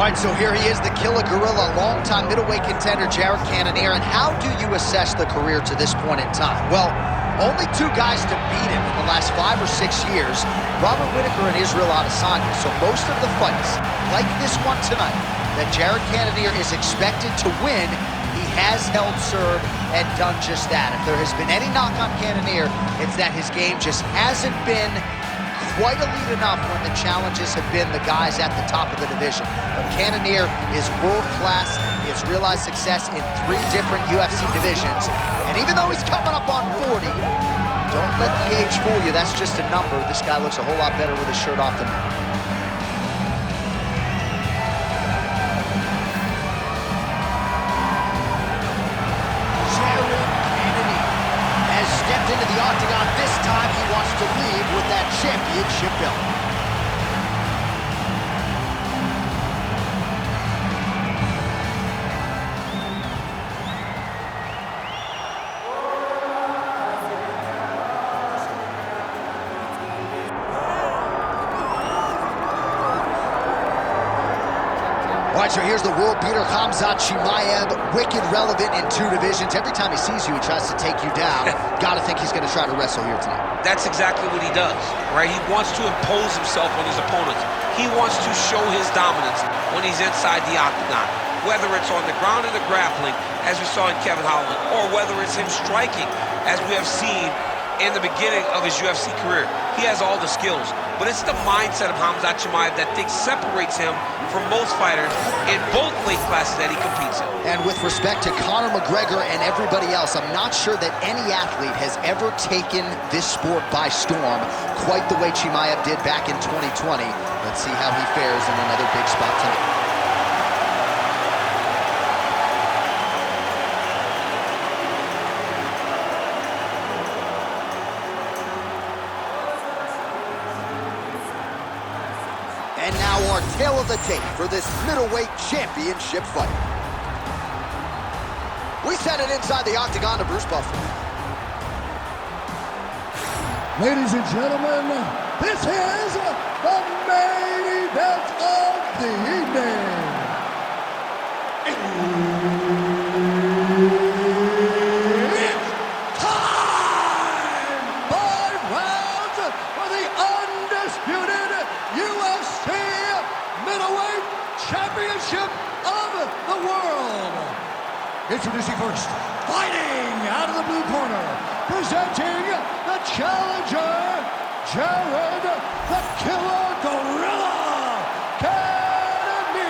All right, so here he is, the Killer Gorilla, longtime middleweight contender Jared Cannonier. And how do you assess the career to this point in time? Well, only two guys to beat him in the last 5 or 6 years, Robert Whittaker and Israel Adesanya. So most of the fights, like this one tonight, that Jared Cannonier is expected to win, he has held serve and done just that. If there has been any knock on Cannonier, it's that his game just hasn't been quite elite enough when the challenges have been the guys at the top of the division. But Cannonier is world-class. He has realized success in 3 different UFC divisions. And even though he's coming up on 40, don't let the age fool you. That's just a number. This guy looks a whole lot better with his shirt off than that. Into the octagon. This time he wants to leave with that championship belt. All right, so here's the world beater, Khamzat Chimaev, wicked relevant in 2 divisions. Every time he sees you, he tries to take you down. Gotta think he's gonna try to wrestle here tonight. That's exactly what he does, right? He wants to impose himself on his opponents. He wants to show his dominance when he's inside the octagon, whether it's on the ground in the grappling, as we saw in Kevin Holland, or whether it's him striking, as we have seen in the beginning of his UFC career. He has all the skills, but it's the mindset of Khamzat Chimaev that separates him from most fighters in both weight classes that he competes in. And with respect to Conor McGregor and everybody else, I'm not sure that any athlete has ever taken this sport by storm quite the way Chimaev did back in 2020. Let's see how he fares in another big spot tonight. And now our tale of the tape for this middleweight championship fight. We send it inside the octagon to Bruce Buffer. Ladies and gentlemen, this is the main event of the evening. It's time! 5 rounds for the undisputed UFC middleweight championship of the world. Introducing first, fighting out of the blue corner, presenting the challenger, Jared the Killer Gorilla Cannonier.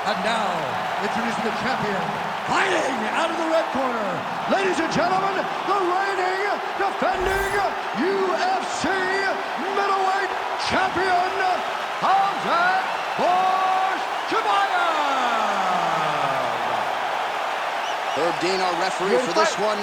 And now, introducing the champion, fighting out of the red corner, ladies and gentlemen, the reigning, defending UFC middleweight champion, Khamzat Chimaev. Herb Dean, our referee for this one.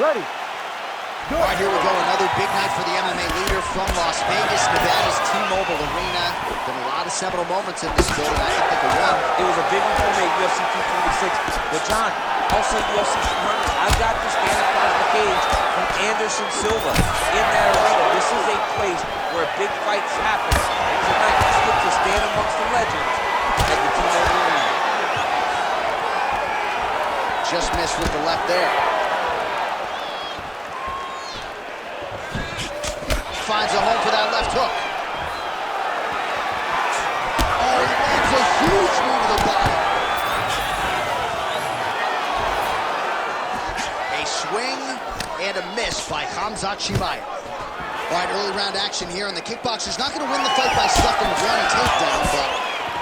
Ready. All right, here we go. Another big night for the MMA leader from Las Vegas, Nevada's T-Mobile Arena. Been a lot of seminal moments in this building. I can think of one. It was a big one for me, UFC 226. But John, also UFC 200. I got this man across the cage from Anderson Silva in that arena. This is a place where big fights happen. And tonight, let's get to stand amongst the legends at the T-Mobile Arena. Just missed with the left there. Finds a home for that left hook. Oh, he lands a huge knee to the body. A swing and a miss by Khamzat Chimaev. All right, early round action here, and the kickboxer's not going to win the fight by stuffing the ground takedown, but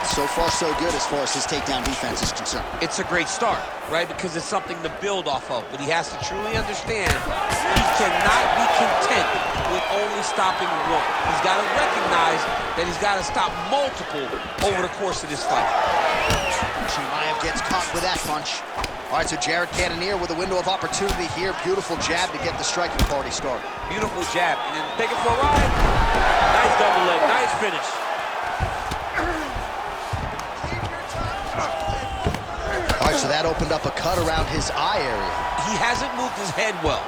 so far so good as far as his takedown defense is concerned. It's a great start, right? Because it's something to build off of, but he has to truly understand he cannot be content with only stopping one. He's got to recognize that he's got to stop multiple over the course of this fight. Chimaev gets caught with that punch. All right, so Jared Cannonier with a window of opportunity here. Beautiful jab to get the striking party started. Beautiful jab, and then take it for a ride. Nice double leg, nice finish. All right, so that opened up a cut around his eye area. He hasn't moved his head well.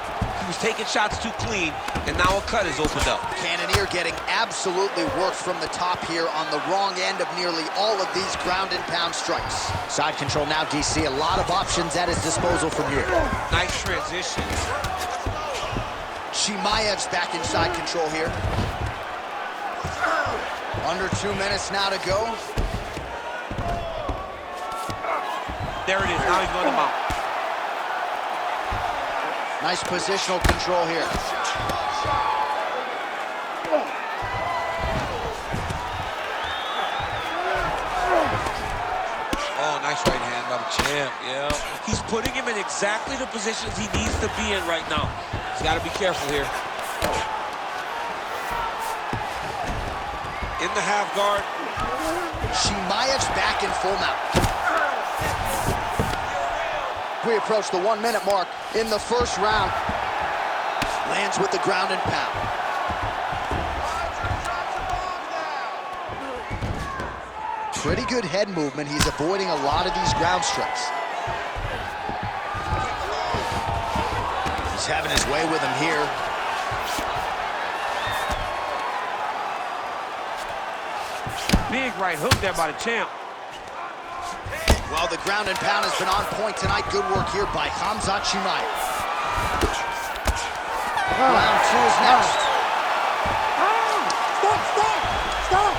was taking shots too clean, and now a cut is opened up. Cannonier getting absolutely worked from the top here on the wrong end of nearly all of these ground and pound strikes. Side control now, DC. A lot of options at his disposal from here. Nice transition. Chimaev's back in side control here. Under 2 minutes now to go. There it is. Now he's going to mount. Nice positional control here. Oh, nice right hand by the champ, yeah. He's putting him in exactly the positions he needs to be in right now. He's got to be careful here. In the half guard. Chimaev's back in full mount. We approach the 1 minute mark in the first round. Lands with the ground and pound. Pretty good head movement. He's avoiding a lot of these ground strikes. He's having his way with him here. Big right hook there by the champ. Well, the ground and pound has been on point tonight. Good work here by Khamzat Chimaev. Round 2 is next. Stop!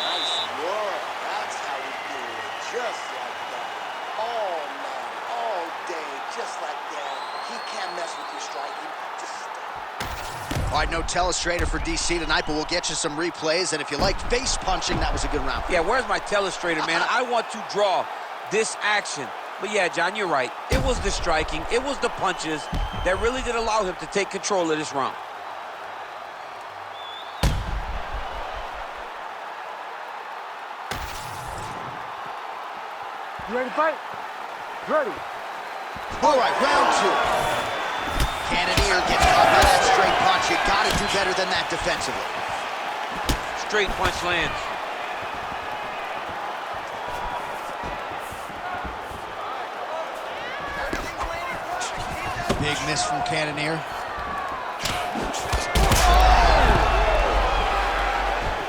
Nice work. That's how we do it. Just like that. All night, all day, just like that. He can't mess with your striking. Just stop. All right, no telestrator for DC tonight, but we'll get you some replays. And if you liked face punching, that was a good round. Yeah, where's my telestrator, man? I want to draw this action. But yeah, John, you're right. It was the striking, it was the punches that really did allow him to take control of this round. You ready to fight? Ready. All right, round 2. Cannonier gets caught by that straight punch. You gotta do better than that defensively. Straight punch lands. Big miss from Cannonier.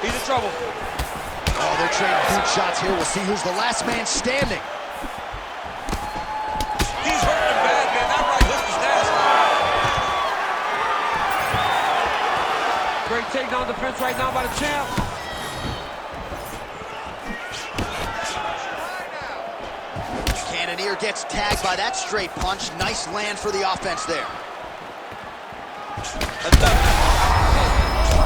He's in trouble. Oh, they're trading boot shots here. We'll see who's the last man standing. He's hurting him bad, man. That right hook is nasty. Great takedown defense right now by the champ. Cannonier gets tagged by that straight punch. Nice land for the offense there.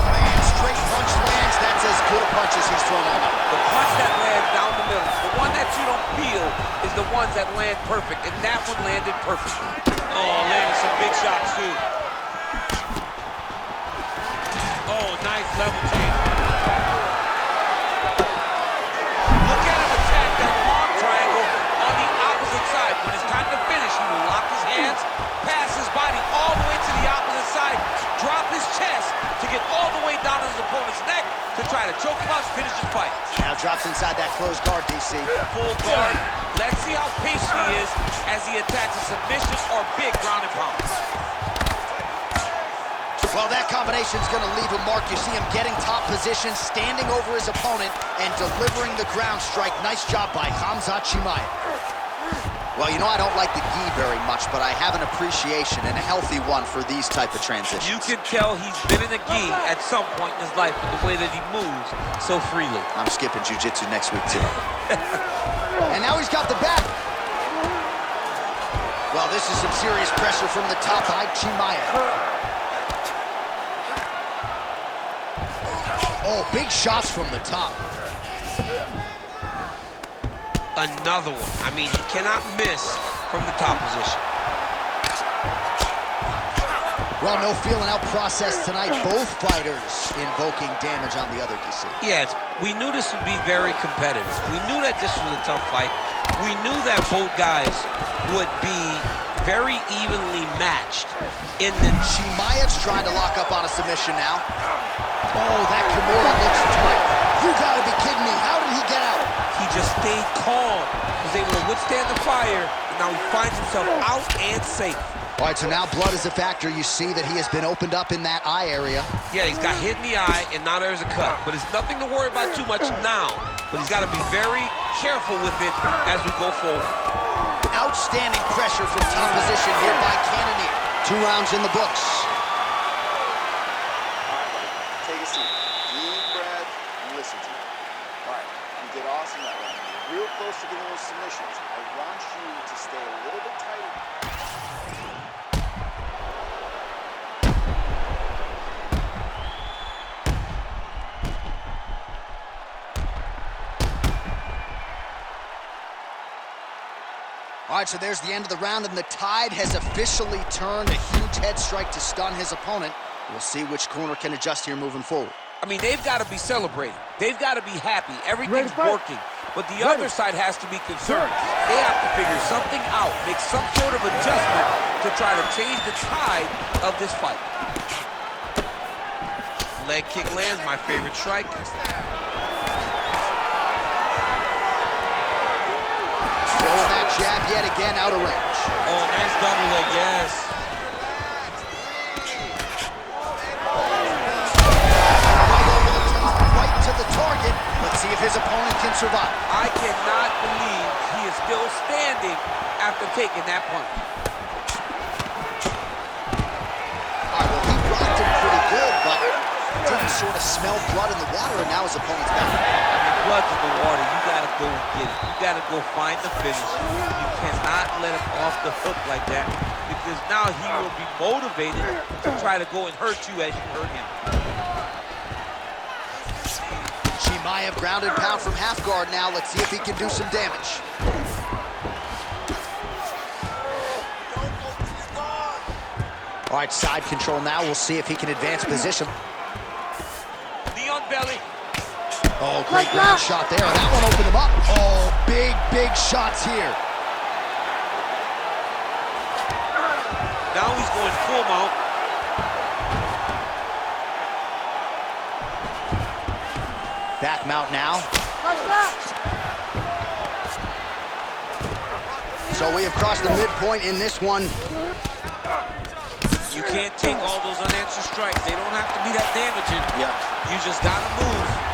Man, straight punch lands. That's as good a punch as he's thrown all night. The punch that lands down the middle, the one that you don't feel is the ones that land perfect, and that one landed perfectly. Oh, landed some big shots, too. Oh, nice level change. Look at him attack that arm triangle on the opposite side. When it's time to finish, he will lock his hands, pass his body all the way to the opposite side, drop his chest to get all the way down to his opponent's neck to try to choke him out, finish his fight. Now drops inside that closed guard, DC. Full guard. Let's see how patient he is as he attacks a submission or big ground and pound. Well, that combination's going to leave a mark. You see him getting top position, standing over his opponent, and delivering the ground strike. Nice job by Khamzat Chimaev. Well, you know, I don't like the gi very much, but I have an appreciation and a healthy one for these type of transitions. You can tell he's been in a gi at some point in his life with the way that he moves so freely. I'm skipping jiu-jitsu next week, too. And now he's got the back. Well, this is some serious pressure from the top by Chimaev. Oh, big shots from the top. Another one. I mean, he cannot miss from the top position. Well, no feeling out process tonight. Both fighters invoking damage on the other, DC. Yes, we knew this would be very competitive. We knew that this was a tough fight. We knew that both guys would be very evenly matched in the... Chimaev's trying to lock up on a submission now. Oh, that Kimura looks tight. You gotta be kidding me. How did he get out? He just stayed calm. It was was able to withstand the fire, and now he finds himself out and safe. All right, so now blood is a factor. You see that he has been opened up in that eye area. Yeah, he's got hit in the eye, and now there's a cut. But it's nothing to worry about too much now. But he's got to be very careful with it as we go forward. Outstanding pressure from team position here by Connonier. 2 rounds in the books. All right, buddy. Take a seat. Deep breath and listen to me. All right, you did awesome that round. You're real close to getting those submissions. I want you to stay a little bit tighter. All right, so there's the end of the round, and the tide has officially turned. A huge head strike to stun his opponent. We'll see which corner can adjust here moving forward. I mean, they've got to be celebrating. They've got to be happy. Everything's working. But the other side has to be concerned. They have to figure something out, make some sort of adjustment to try to change the tide of this fight. Leg kick lands, my favorite strike. Throwing that jab yet again out of range. Oh, nice double leg, yes. Right to the target. Let's see if his opponent can survive. I cannot believe he is still standing after taking that punch. All right, well, he rocked him pretty good, but didn't sort of smell blood in the water, and now his opponent's back. Blood's in the water. You gotta go get it. You gotta go find the finish. You cannot let him off the hook like that, because now he will be motivated to try to go and hurt you as you hurt him. Chimaev ground and pound from half guard now. Let's see if he can do some damage. All right, side control now. We'll see if he can advance position. Knee on belly. Oh, great ground shot there. That one opened him up. Oh, big shots here. Now he's going full mount. Back mount now. So we have crossed the midpoint in this one. You can't take all those unanswered strikes. They don't have to be that damaging. Yeah. You just gotta move.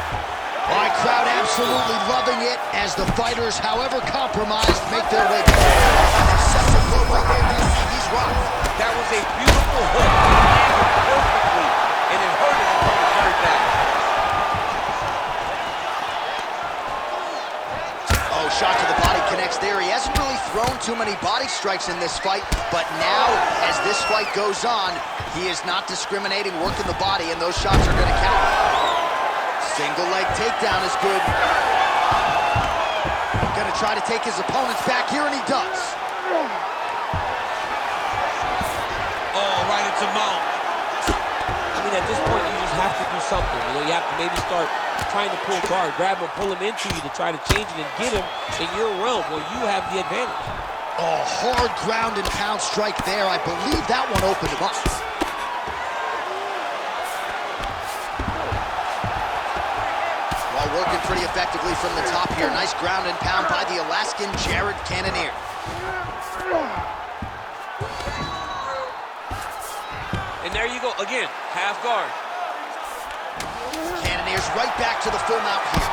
All right, crowd absolutely loving it as the fighters, however compromised, make their way back. Successful blow right there, DC. He's rocked. That was a beautiful hook. It landed perfectly, and it hurt him from the very back. Oh, shot to the body connects there. He hasn't really thrown too many body strikes in this fight, but now, as this fight goes on, he is not discriminating, working the body, and those shots are going to count. Single leg takedown is good. Gonna try to take his opponents back here, and he does. Oh, right into mount. I mean, at this point, you just have to do something. You know, you have to maybe start trying to pull guard, grab him, pull him into you to try to change it and get him in your realm where you have the advantage. Oh, hard ground and pound strike there. I believe that one opened him up. Working pretty effectively from the top here. Nice ground and pound by the Alaskan Jared Cannonier. And there you go, again, half guard. Cannonier's right back to the full mount here.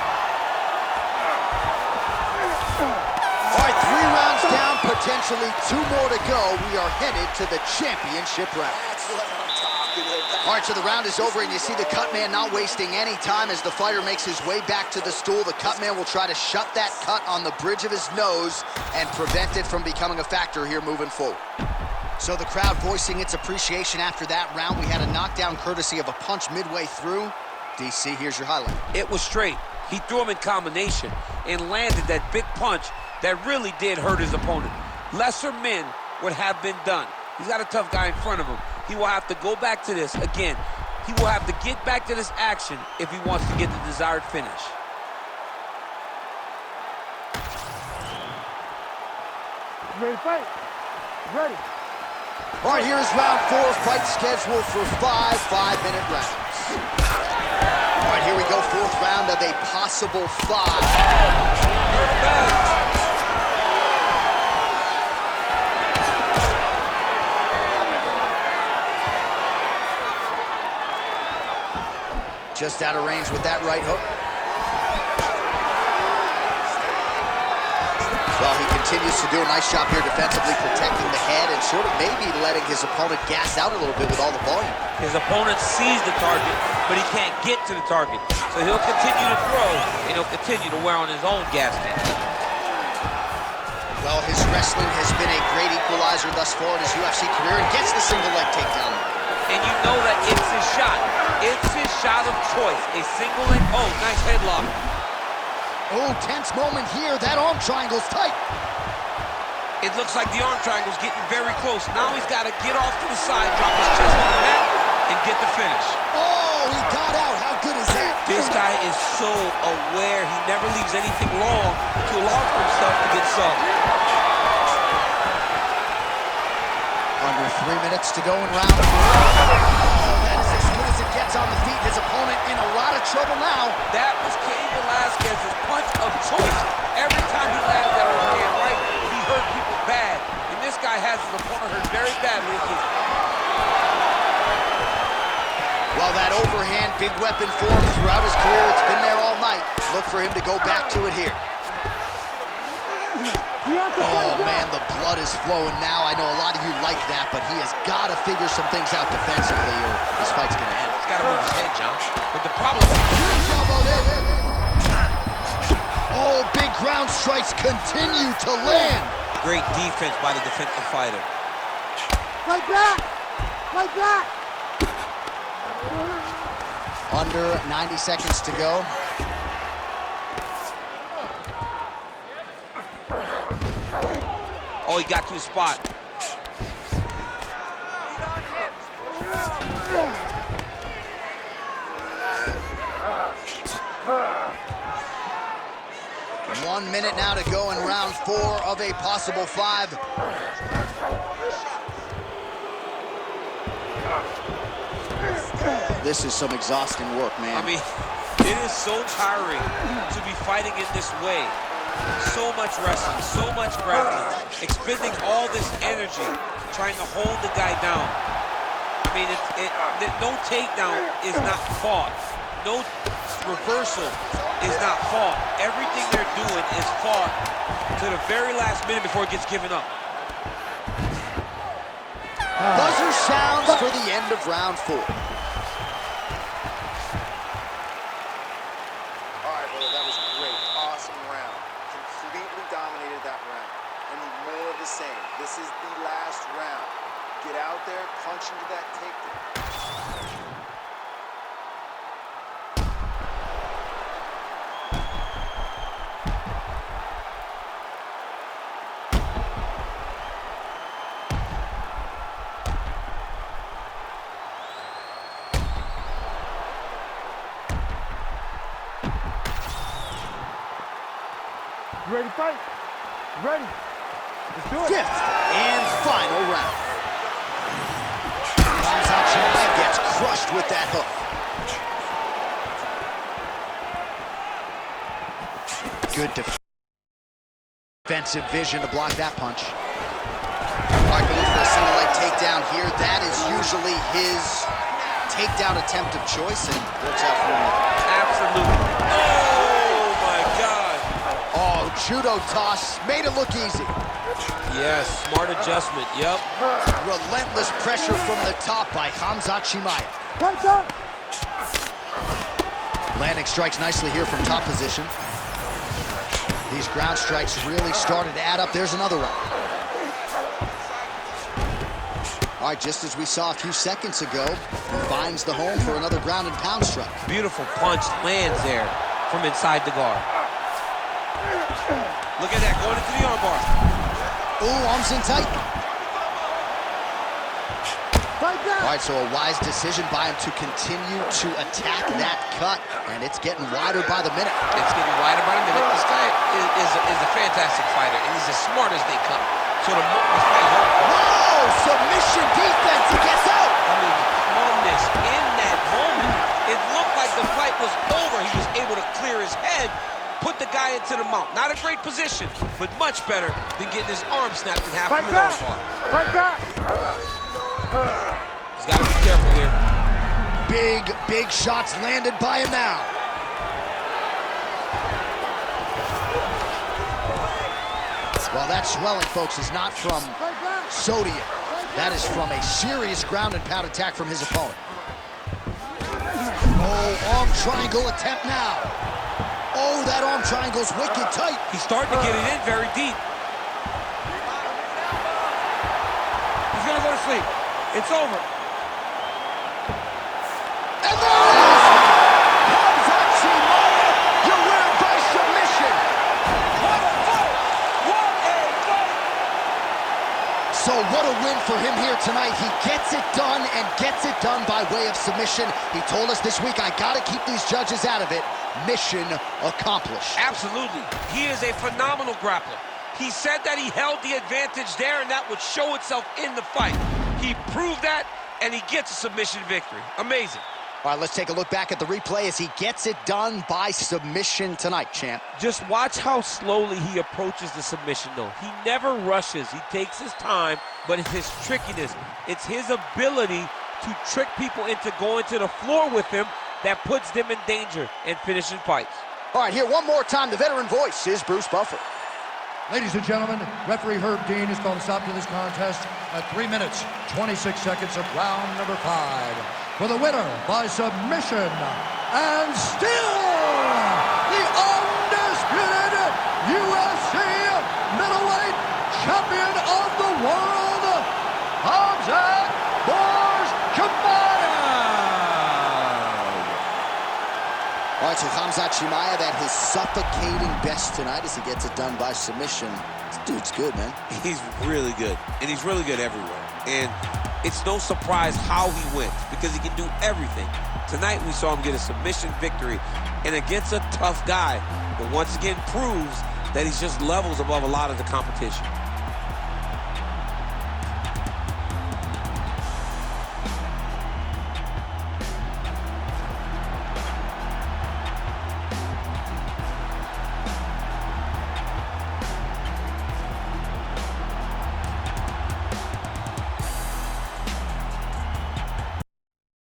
All right, 3 rounds down, potentially 2 more to go. We are headed to the championship round. That's what I'm talking about. All right, so the round is over, and you see the cut man not wasting any time as the fighter makes his way back to the stool. The cut man will try to shut that cut on the bridge of his nose and prevent it from becoming a factor here moving forward. So the crowd voicing its appreciation after that round. We had a knockdown courtesy of a punch midway through. DC, here's your highlight. It was straight. He threw him in combination and landed that big punch that really did hurt his opponent. Lesser men would have been done. He's got a tough guy in front of him. He will have to go back to this. Again, he will have to get back to this action if he wants to get the desired finish. Ready to fight? Ready. All right, here's round 4. Fight scheduled for 5 5-minute rounds. All right, here we go. 4th round of a possible 5. Just out of range with that right hook. Well, he continues to do a nice job here defensively, protecting the head and sort of maybe letting his opponent gas out a little bit with all the volume. His opponent sees the target, but he can't get to the target. So he'll continue to throw, and he'll continue to wear on his own gas tank. Well, his wrestling has been a great equalizer thus far in his UFC career, and gets the single leg takedown. And you know that it's his shot. It's his shot of choice. A single leg, oh, nice headlock. Oh, tense moment here. That arm triangle's tight. It looks like the arm triangle's getting very close. Now he's got to get off to the side, drop his chest on the mat, and get the finish. Oh, he got out. How good is that? This guy is so aware. He never leaves anything long to allow for himself to get subbed. Under 3 minutes to go in round 4. Oh, that is as good as it gets on the feet. His opponent in a lot of trouble now. That was Cain Velasquez's punch of choice. Every time he landed that overhand right, he hurt people bad. And this guy has his opponent hurt very badly again. Well, that overhand big weapon form throughout his career. It's been there all night. Look for him to go back to it here. Oh, man, the blood is flowing now. I know a lot of you like that, but he has got to figure some things out defensively or this fight's going to end. He's got to move his head, John. But the problem is... Oh, big ground strikes continue to land. Great defense by the defensive fighter. Like that! Like that! Under 90 seconds to go. Oh, he got to his spot. One minute now to go in round 4 of a possible 5. This is some exhausting work, man. I mean, it is so tiring to be fighting in this way. So much wrestling, so much grappling, expending all this energy, trying to hold the guy down. I mean, no takedown is not fought. No reversal is not fought. Everything they're doing is fought to the very last minute before it gets given up. Buzzer sounds for the end of round 4. That was great. Awesome round. Completely dominated that round. I need more of the same. This is the last round. Get out there, punch into that takedown. You ready to fight? Ready. Let's do it. 5th and final round. Khamzat Chimaev gets crushed with that hook. Good defensive vision to block that punch. All right, going for a single leg takedown here. That is usually his takedown attempt of choice, and works out for him. Absolutely. Oh, my God. Oh, judo toss made it look easy. Yes, smart adjustment, yep. Relentless pressure from the top by Khamzat Chimaev. Right up! Landing strikes nicely here from top position. These ground strikes really started to add up. There's another one. All right, just as we saw a few seconds ago, he finds the home for another ground and pound strike. Beautiful punch lands there from inside the guard. Look at that, going into the armbar. Ooh, arms in tight. Right down! All right, so a wise decision by him to continue to attack that cut, and it's getting wider by the minute. It's getting wider by the minute. This guy is a fantastic fighter, and he's as smart as they come. So the more this fight Whoa, submission defense, he gets out. I mean, calmness in that moment. It looked like the fight was over. He was able to clear his head, put the guy into the mount. Not a great position, but much better than getting his arm snapped in half from an armbar. Right back! He's got to be careful here. Big Big shots landed by him now. Well, that swelling, folks, is not from sodium. That is from a serious ground and pound attack from his opponent. Oh, arm triangle attempt now. Oh, that arm triangle's wicked tight. He's starting to get it in very deep. He's gonna go to sleep. It's over. And there it is! Khamzat Chimaev, you win by submission. What a fight! What a fight! So what a win for him here tonight. He gets it done and gets it done by way of submission. He told us this week, I gotta keep these judges out of it. Mission accomplished. Absolutely. He is a phenomenal grappler. He said that he held the advantage there and that would show itself in the fight. He proved that and he gets a submission victory. Amazing. All right, let's take a look back at the replay as he gets it done by submission tonight, champ. Just watch how slowly he approaches the submission, though. He never rushes. He takes his time, but it's his trickiness. It's his ability to trick people into going to the floor with him that puts them in danger and finishing fights. All right, here one more time, the veteran voice is Bruce Buffer. Ladies and gentlemen, referee Herb Dean has called a stop to this contest at 3 minutes, 26 seconds of round number 5. For the winner by submission, and still the undisputed UFC middleweight champion of the world, Khamzat Chimaev. All right, so Khamzat Chimaev at his suffocating best tonight as he gets it done by submission. This dude's good, man. He's really good, and he's really good everywhere. And it's no surprise how he wins, because he can do everything. Tonight we saw him get a submission victory, and against a tough guy, but once again proves that he's just levels above a lot of the competition.